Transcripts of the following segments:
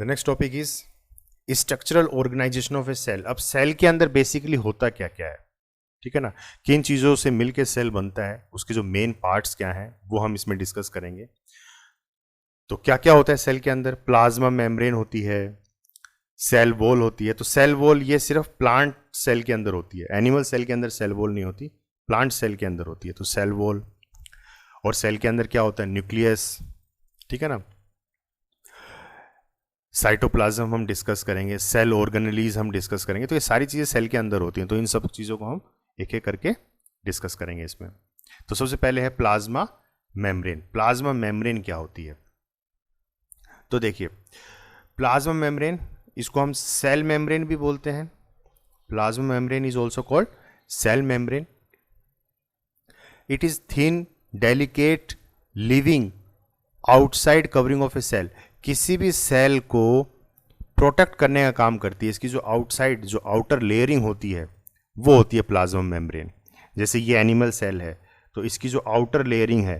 The next topic is structural organisation of a cell. अब cell के अंदर basically होता क्या क्या है, ठीक है ना, किन चीज़ों से मिलके सेल बनता है, उसके जो मेन पार्ट्स क्या हैं वो हम इसमें डिस्कस करेंगे। तो क्या क्या होता है सेल के अंदर? प्लाज्मा मेम्ब्रेन होती है, सेल वॉल होती है। तो सेल वॉल ये सिर्फ प्लांट सेल के अंदर होती है, एनिमल सेल के अंदर सेल वॉल नहीं होती, प्लांट सेल के अंदर होती है। तो सेल वॉल, और सेल के अंदर क्या होता है? न्यूक्लियस, ठीक है ना। साइटोप्लाज्म हम डिस्कस करेंगे, सेल ऑर्गेनेलीज हम डिस्कस करेंगे। तो ये सारी चीज़ें सेल के अंदर होती हैं, तो इन सब चीज़ों को हम एक एक करके डिस्कस करेंगे इसमें। तो सबसे पहले है प्लाज्मा मेम्ब्रेन। प्लाज्मा मेम्ब्रेन क्या होती है? तो देखिए, प्लाज्मा मेम्ब्रेन, इसको हम सेल मेम्ब्रेन भी बोलते हैं। Plasma membrane is also called cell membrane. It is thin, delicate, living outside covering of a cell. किसी भी सेल को प्रोटेक्ट करने का काम करती है। इसकी जो आउटसाइड, जो आउटर लेयरिंग होती है वो होती है प्लाज्मा मेम्ब्रेन। जैसे ये एनिमल सेल है तो इसकी जो आउटर लेयरिंग है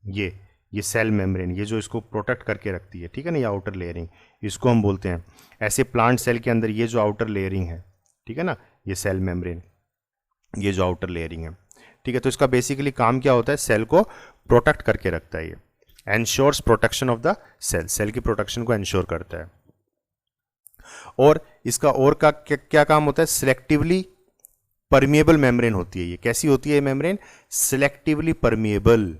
ये सेल मेम्ब्रेन, ये जो इसको प्रोटेक्ट करके रखती है, ठीक है ना, ये आउटर लेयरिंग, इसको हम बोलते हैं। ऐसे प्लांट सेल के अंदर ये जो आउटर लेयरिंग है, ठीक है ना, ये सेल मेम्ब्रेन, ये जो आउटर लेयरिंग है, ठीक है। तो इसका बेसिकली काम क्या होता है? सेल को प्रोटेक्ट करके रखता है। ये ensures protection of the cell, cell की प्रोटेक्शन को एंश्योर करता है। और इसका और का क्या काम होता है? सिलेक्टिवली परमिएबल मेम्ब्रेन होती है ये। कैसी होती है ये मेम्ब्रेन? Selectively permeable.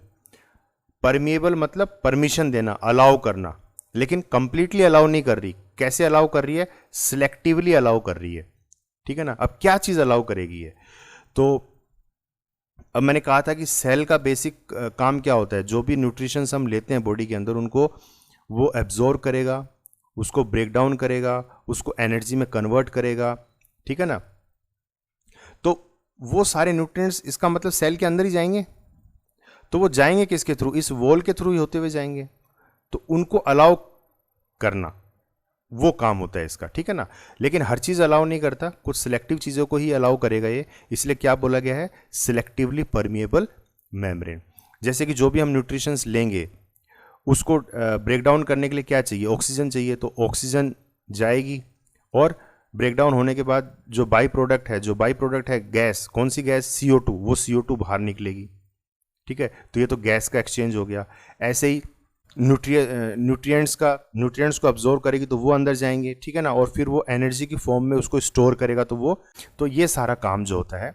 परमिएबल मतलब परमिशन देना, अलाउ करना, लेकिन कंप्लीटली अलाउ नहीं कर रही। कैसे अलाउ कर रही है? सिलेक्टिवली अलाउ कर रही है, ठीक है ना। अब क्या चीज अलाउ करेगी ये? तो अब मैंने कहा था कि सेल का बेसिक काम क्या होता है? जो भी न्यूट्रिशंस हम लेते हैं बॉडी के अंदर, उनको वो एब्जॉर्ब करेगा, उसको ब्रेक डाउन करेगा, उसको एनर्जी में कन्वर्ट करेगा, ठीक है ना। तो वो सारे न्यूट्रिएंट्स, इसका मतलब सेल के अंदर ही जाएंगे। तो वो जाएंगे किसके थ्रू? इस वॉल के थ्रू ही होते हुए जाएंगे। तो उनको अलाउ करना वो काम होता है इसका, ठीक है ना। लेकिन हर चीज़ अलाउ नहीं करता, कुछ सिलेक्टिव चीज़ों को ही अलाउ करेगा ये। इसलिए क्या बोला गया है? Selectively permeable membrane. जैसे कि जो भी हम न्यूट्रिशंस लेंगे उसको ब्रेक डाउन करने के लिए क्या चाहिए? ऑक्सीजन चाहिए। तो ऑक्सीजन जाएगी और ब्रेक डाउन होने के बाद जो बाई प्रोडक्ट है गैस, कौन सी गैस? CO2, वो CO2 बाहर निकलेगी, ठीक है। तो ये तो गैस का एक्सचेंज हो गया। ऐसे ही न्यूट्रिएंट्स को अब्जॉर्व करेगी तो वो अंदर जाएंगे, ठीक है ना, और फिर वो एनर्जी की फॉर्म में उसको स्टोर करेगा। तो ये सारा काम जो होता है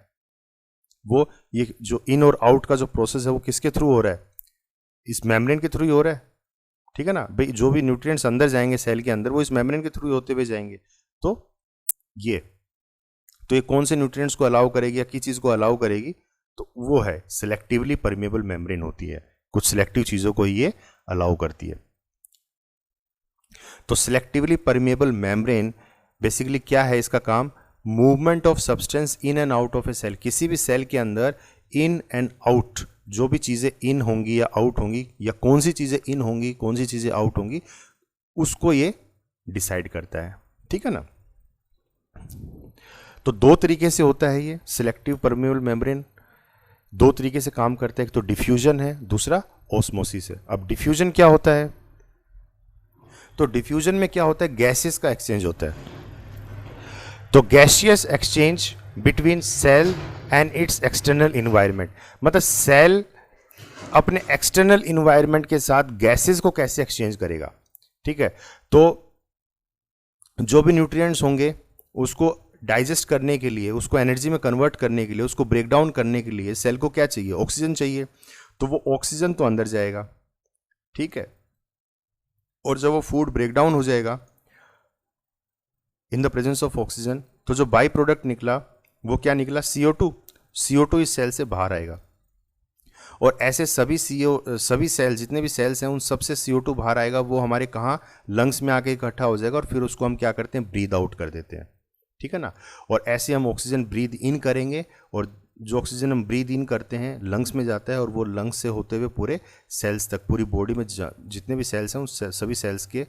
वो, ये जो इन और आउट का जो प्रोसेस है वो किसके थ्रू हो रहा है? इस मेम्ब्रेन के थ्रू ही हो रहा है, ठीक है ना भाई। जो भी न्यूट्रिएंट्स अंदर जाएंगे सेल के अंदर वो इस मेम्ब्रेन के थ्रू होते हुए जाएंगे। तो ये कौन से न्यूट्रिएंट्स को अलाउ करेगी या किस चीज को अलाउ करेगी? तो वो है सिलेक्टिवली परमिएबल मेम्ब्रेन होती है। कुछ सिलेक्टिव चीजों को ही ये अलाउ करती है। तो सिलेक्टिवली परमिएबल मेम्ब्रेन बेसिकली क्या है इसका काम? Movement of substance in and out of a cell. किसी भी सेल के अंदर इन एंड आउट, जो भी चीजें इन होंगी या आउट होंगी, या कौन सी चीजें इन होंगी कौन सी चीजें आउट होंगी, उसको ये डिसाइड करता है, ठीक है ना। तो दो तरीके से होता है ये सिलेक्टिव परमिएबल मेम्ब्रेन। दो तरीके से काम करता है, एक तो डिफ्यूजन है, दूसरा ऑस्मोसिस है। अब डिफ्यूजन क्या होता है? तो डिफ्यूजन में क्या होता है? गैसेस का एक्सचेंज होता है। तो gaseous exchange between cell and its external environment, मतलब सेल अपने एक्सटर्नल इन्वायरमेंट के साथ गैसेस को कैसे एक्सचेंज करेगा, ठीक है। तो जो भी न्यूट्रिएंट्स होंगे उसको डाइजेस्ट करने के लिए, उसको एनर्जी में कन्वर्ट करने के लिए, उसको ब्रेक डाउन करने के लिए सेल को क्या चाहिए? ऑक्सीजन चाहिए। तो वो ऑक्सीजन तो अंदर जाएगा, ठीक है। और जब वो फूड ब्रेक डाउन हो जाएगा in the presence of oxygen, तो जो बाई प्रोडक्ट निकला वो क्या निकला? CO2 इस सेल से बाहर आएगा। और ऐसे सभी सेल, जितने भी सेल्स हैं, उन सबसे CO2 बाहर आएगा। वो हमारे कहाँ? लंग्स में आके इकट्ठा हो जाएगा और फिर उसको हम क्या करते हैं? ब्रीद आउट कर देते हैं, ठीक है ना। और ऐसे हम ऑक्सीजन ब्रीद इन करेंगे और जो ऑक्सीजन हम ब्रीद इन करते हैं लंग्स में जाता है और वो लंग्स से होते हुए पूरे सेल्स तक, पूरी बॉडी में जितने भी सेल्स हैं उन सभी सेल्स के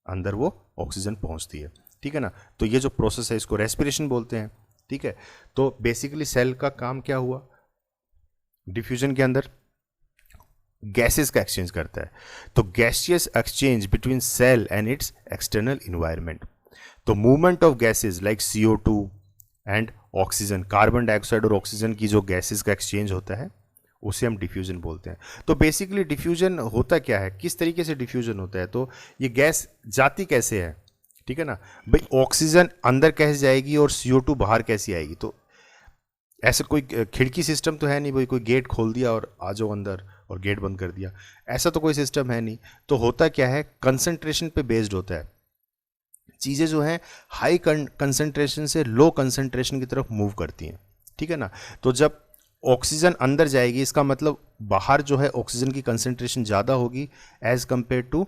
अंदर वो ऑक्सीजन पहुंचती है, ठीक है ना। तो ये जो प्रोसेस है इसको रेस्पिरेशन बोलते हैं, ठीक है। तो बेसिकली सेल का काम क्या हुआ डिफ्यूजन के अंदर? गैसेस का एक्सचेंज करता है। तो gaseous exchange between cell and its external environment. तो movement of gases like CO2 and oxygen, carbon dioxide और ऑक्सीजन की जो गैसेस का एक्सचेंज होता है उसे हम डिफ्यूजन बोलते हैं। तो बेसिकली डिफ्यूजन होता क्या है, किस तरीके से डिफ्यूजन होता है, तो ये गैस जाती कैसे है, ठीक है ना भाई, ऑक्सीजन अंदर कैसे जाएगी और CO2 बाहर कैसे आएगी। तो ऐसा कोई खिड़की सिस्टम तो है नहीं भाई, कोई गेट खोल दिया और आ जाओ अंदर और गेट बंद कर दिया, ऐसा तो कोई सिस्टम है नहीं। तो होता क्या है, कंसंट्रेशन पे बेस्ड होता है। चीज़ें जो हैं हाई कंसंट्रेशन से लो कंसंट्रेशन की तरफ मूव करती हैं, ठीक है ना। तो जब ऑक्सीजन अंदर जाएगी, इसका मतलब बाहर जो है ऑक्सीजन की कंसंट्रेशन ज़्यादा होगी एज कंपेयर टू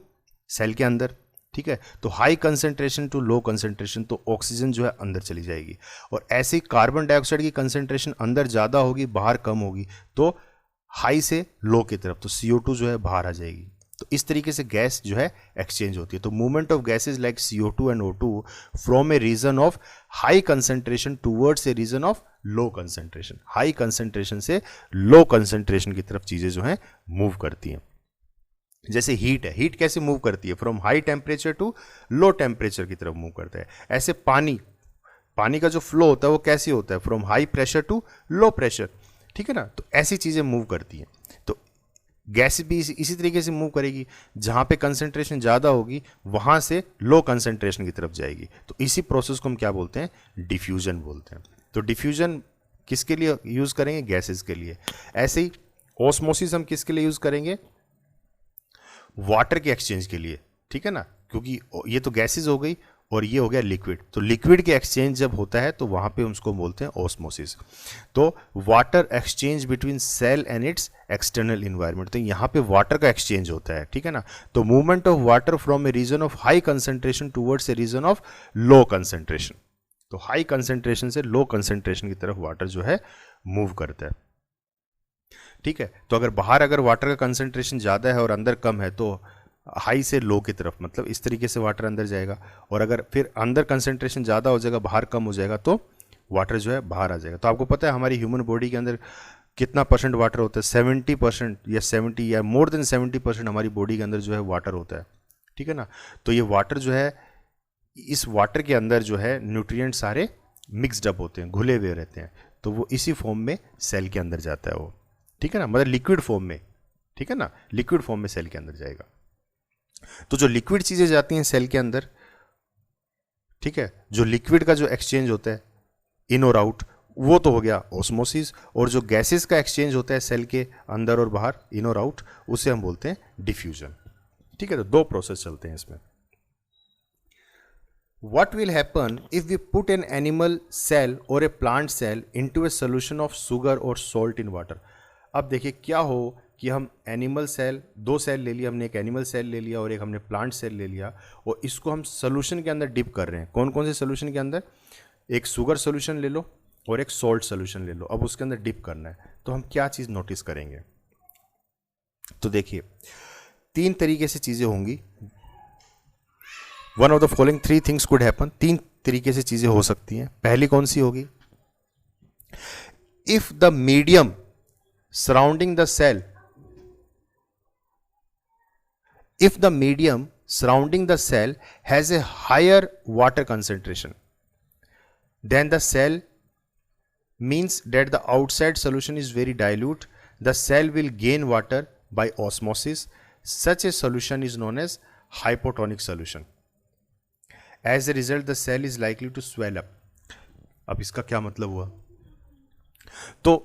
सेल के अंदर, ठीक है। तो high concentration to low concentration, तो ऑक्सीजन जो है अंदर चली जाएगी, और ऐसे ही कार्बन डाइऑक्साइड की कंसंट्रेशन अंदर ज़्यादा होगी बाहर कम होगी, तो हाई से लो की तरफ, तो CO2 जो है बाहर आ जाएगी। तो इस तरीके से गैस जो है एक्सचेंज होती है। तो movement of gases like CO2 and O2 from a region of high concentration towards a region of low concentration, high concentration से लो कंसंट्रेशन की तरफ चीजें जो है मूव करती हैं। जैसे हीट है, हीट कैसे मूव करती है, from high temperature to low temperature की तरफ मूव करता है। ऐसे पानी का जो फ्लो होता है वो कैसे होता है, from high pressure to low pressure, ठीक है ना। तो ऐसी चीजें मूव करती हैं। तो गैस भी इसी तरीके से मूव करेगी, जहां पे कंसंट्रेशन ज़्यादा होगी वहां से लो कंसंट्रेशन की तरफ जाएगी। तो इसी प्रोसेस को हम क्या बोलते हैं, डिफ्यूजन बोलते हैं। तो डिफ्यूजन किसके लिए यूज़ करेंगे, गैसेस के लिए। ऐसे ही ऑस्मोसिस हम किसके लिए यूज़ करेंगे, वाटर के एक्सचेंज के लिए, ठीक है ना, क्योंकि ये तो गैसेस हो गई और ये हो गया लिक्विड। तो लिक्विड के एक्सचेंज जब होता है तो वहां पे उसको बोलते हैं ऑस्मोसिस। तो water exchange between cell and its external environment, तो यहाँ पे वाटर का एक्सचेंज होता है, ठीक है ना। तो movement of water from a region of high concentration towards a region of low concentration. तो हाई कंसंट्रेशन से लो कंसंट्रेशन की तरफ वाटर जो है मूव करता है, ठीक है। तो अगर वाटर का कंसंट्रेशन ज़्यादा है और अंदर कम है तो हाई से लो की तरफ, मतलब इस तरीके से वाटर अंदर जाएगा। और अगर फिर अंदर कंसंट्रेशन ज़्यादा हो जाएगा बाहर कम हो जाएगा तो वाटर जो है बाहर आ जाएगा। तो आपको पता है हमारी ह्यूमन बॉडी के अंदर कितना परसेंट वाटर होता है, 70% या 70 या मोर देन 70% हमारी बॉडी के अंदर जो है वाटर होता है, ठीक है ना। तो ये वाटर जो है, इस वाटर के अंदर जो है न्यूट्रिएंट सारे मिक्सड अप होते हैं, घुले हुए रहते हैं। तो वो इसी फॉर्म में सेल के अंदर जाता है वो, ठीक है ना, मतलब लिक्विड फॉर्म में, ठीक है ना, लिक्विड फॉर्म में सेल के अंदर जाएगा। तो जो लिक्विड चीजें जाती हैं सेल के अंदर, ठीक है, जो लिक्विड का जो एक्सचेंज होता है इन और आउट, वो तो हो गया ऑस्मोसिस। और जो गैसेस का एक्सचेंज होता है सेल के अंदर और बाहर, इन और आउट, उसे हम बोलते हैं डिफ्यूजन, ठीक है। तो दो प्रोसेस चलते हैं इसमें। What will happen if we put an animal cell or a plant cell into a solution of sugar or salt in water? अब देखिए क्या हो कि हम एनिमल सेल, दो सेल ले लिया हमने, एक एनिमल सेल ले लिया और एक हमने प्लांट सेल ले लिया, और इसको हम सोल्यूशन के अंदर डिप कर रहे हैं। कौन कौन से सोल्यूशन के अंदर, एक शुगर सोल्यूशन ले लो और एक सॉल्ट सोल्यूशन ले लो। अब उसके अंदर डिप करना है तो हम क्या चीज़ नोटिस करेंगे, तो देखिए तीन तरीके से चीज़ें होंगी। One of the following three things could happen, तीन तरीके से चीजें हो सकती हैं। पहली कौन सी होगी, if the medium surrounding the cell, if the medium surrounding the cell has a higher water concentration then the cell, means that the outside solution is very dilute, the cell will gain water by osmosis. Such a solution is known as hypotonic solution. As a result the cell is likely to swell up. अब इसका क्या मतलब हुआ, तो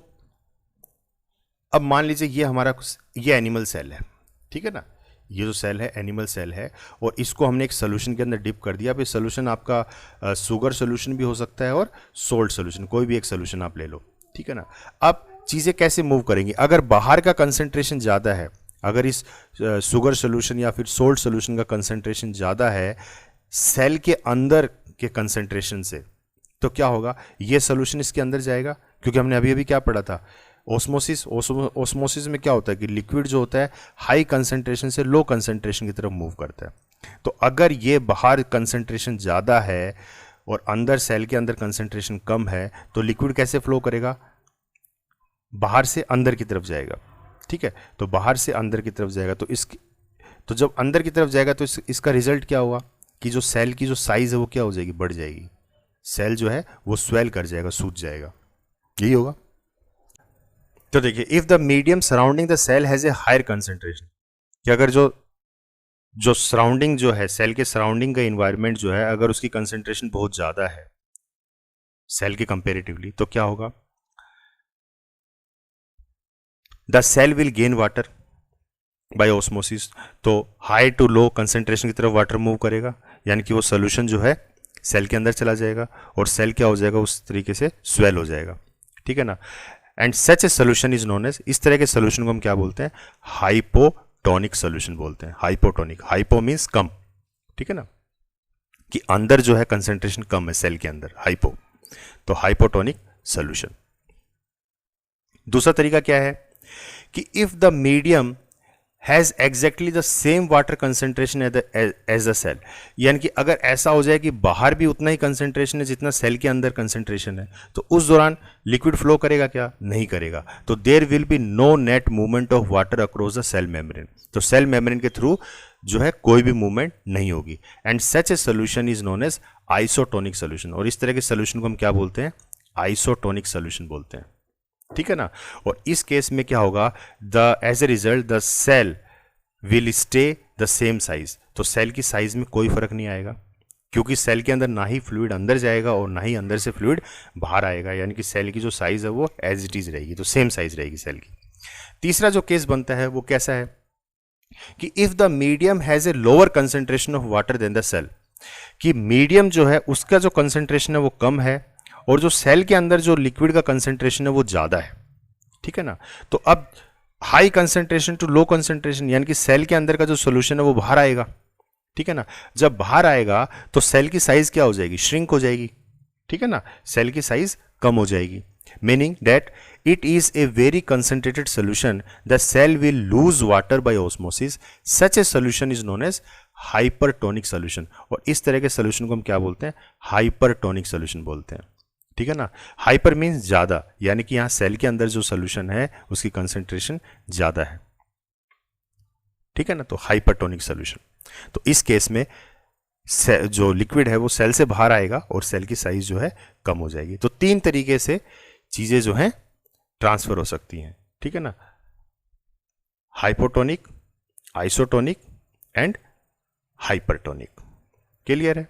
अब मान लीजिए ये हमारा, ये एनिमल सेल है, ठीक है ना, ये जो सेल है एनिमल सेल है, और इसको हमने एक सोल्यूशन के अंदर डिप कर दिया। अब ये सोल्यूशन आपका शुगर सोल्यूशन भी हो सकता है और सोल्ट सोल्यूशन, कोई भी एक सोल्यूशन आप ले लो, ठीक है ना। अब चीज़ें कैसे मूव करेंगी, अगर बाहर का कंसंट्रेशन ज़्यादा है, अगर इस शुगर सोल्यूशन या फिर सोल्ट सोल्यूशन का कंसंट्रेशन ज़्यादा है सेल के अंदर के कंसंट्रेशन से, तो क्या होगा, ये सोल्यूशन इसके अंदर जाएगा, क्योंकि हमने अभी अभी क्या पढ़ा था, ऑस्मोसिस। ऑस्मोसिस में क्या होता है कि लिक्विड जो होता है हाई कंसंट्रेशन से लो कंसंट्रेशन की तरफ मूव करता है। तो अगर ये बाहर कंसंट्रेशन ज़्यादा है और अंदर सेल के अंदर कंसंट्रेशन कम है, तो लिक्विड कैसे फ्लो करेगा, बाहर से अंदर की तरफ जाएगा, ठीक है, तो बाहर से अंदर की तरफ जाएगा, तो जब अंदर की तरफ जाएगा तो इसका रिजल्ट क्या होगा कि जो सेल की जो साइज है वो क्या हो जाएगी, बढ़ जाएगी। सेल जो है वो स्वेल कर जाएगा, सूज जाएगा, यही होगा। तो देखिए, if the medium surrounding the cell has a higher concentration, कि अगर जो सराउंडिंग जो है, सेल के सराउंडिंग का इन्वायरमेंट जो है, अगर उसकी कंसेंट्रेशन बहुत ज्यादा है सेल के कंपेरेटिवली, तो क्या होगा, the cell will gain water by osmosis. तो हाई टू लो कंसेंट्रेशन की तरफ वाटर मूव करेगा, यानी कि वो सोल्यूशन जो है सेल के अंदर चला जाएगा और सेल क्या हो जाएगा, उस तरीके से स्वेल हो जाएगा, ठीक है ना। And such a solution is known as, इस तरह के सोल्यूशन को हम क्या बोलते हैं, हाइपोटोनिक सोल्यूशन बोलते हैं। हाइपोटोनिक, हाइपो मीन्स कम, ठीक है ना, कि अंदर जो है कंसेंट्रेशन कम है सेल के अंदर, हाइपो, तो हाइपोटोनिक सोल्यूशन। दूसरा तरीका क्या है कि if the medium has exactly the same water concentration as the cell, यानी कि अगर ऐसा हो जाए कि बाहर भी उतना ही कंसेंट्रेशन है जितना सेल के अंदर कंसेंट्रेशन है, तो उस दौरान लिक्विड फ्लो करेगा क्या, नहीं करेगा। तो there will be no net movement of water across the cell membrane, तो सेल मेम्ब्रेन के थ्रू जो है कोई भी मूवमेंट नहीं होगी। And such a solution is known as isotonic solution, और इस तरह के सोल्यूशन को हम क्या बोलते हैं, आइसोटोनिक सोल्यूशन बोलते हैं, ठीक है ना। और इस केस में क्या होगा, the as a result the cell will stay the same size, तो सेल की साइज में कोई फर्क नहीं आएगा, क्योंकि सेल के अंदर ना ही फ्लूइड अंदर जाएगा और ना ही अंदर से फ्लूइड बाहर आएगा, यानी कि सेल की जो साइज है वो एज इट इज रहेगी, तो सेम साइज रहेगी सेल की। तीसरा जो केस बनता है वो कैसा है कि if the medium has a lower concentration of water then the cell, कि मीडियम जो है उसका जो कंसेंट्रेशन है वो कम है और जो सेल के अंदर जो लिक्विड का कंसेंट्रेशन है वो ज्यादा है, ठीक है ना। तो अब high concentration to low concentration, यानी कि सेल के अंदर का जो सोल्यूशन है वो बाहर आएगा, ठीक है ना। जब बाहर आएगा तो सेल की साइज क्या हो जाएगी, श्रिंक हो जाएगी, ठीक है ना, सेल की साइज कम हो जाएगी, meaning that it is a very concentrated solution, the cell will lose water by osmosis, such a solution is known as hypertonic solution. और इस तरह के सोल्यूशन को हम क्या बोलते हैं, हाइपरटोनिक सोल्यूशन बोलते हैं, ठीक है ना। हाइपर मीन्स ज्यादा, यानी कि यहां सेल के अंदर जो सोल्यूशन है उसकी कंसेंट्रेशन ज्यादा है, ठीक है ना, तो हाइपरटोनिक सोल्यूशन। तो इस केस में जो लिक्विड है वो सेल से बाहर आएगा और सेल की साइज जो है कम हो जाएगी। तो तीन तरीके से चीजें जो हैं ट्रांसफर हो सकती हैं, ठीक है ना, hypotonic, isotonic and hypertonic. Clear है।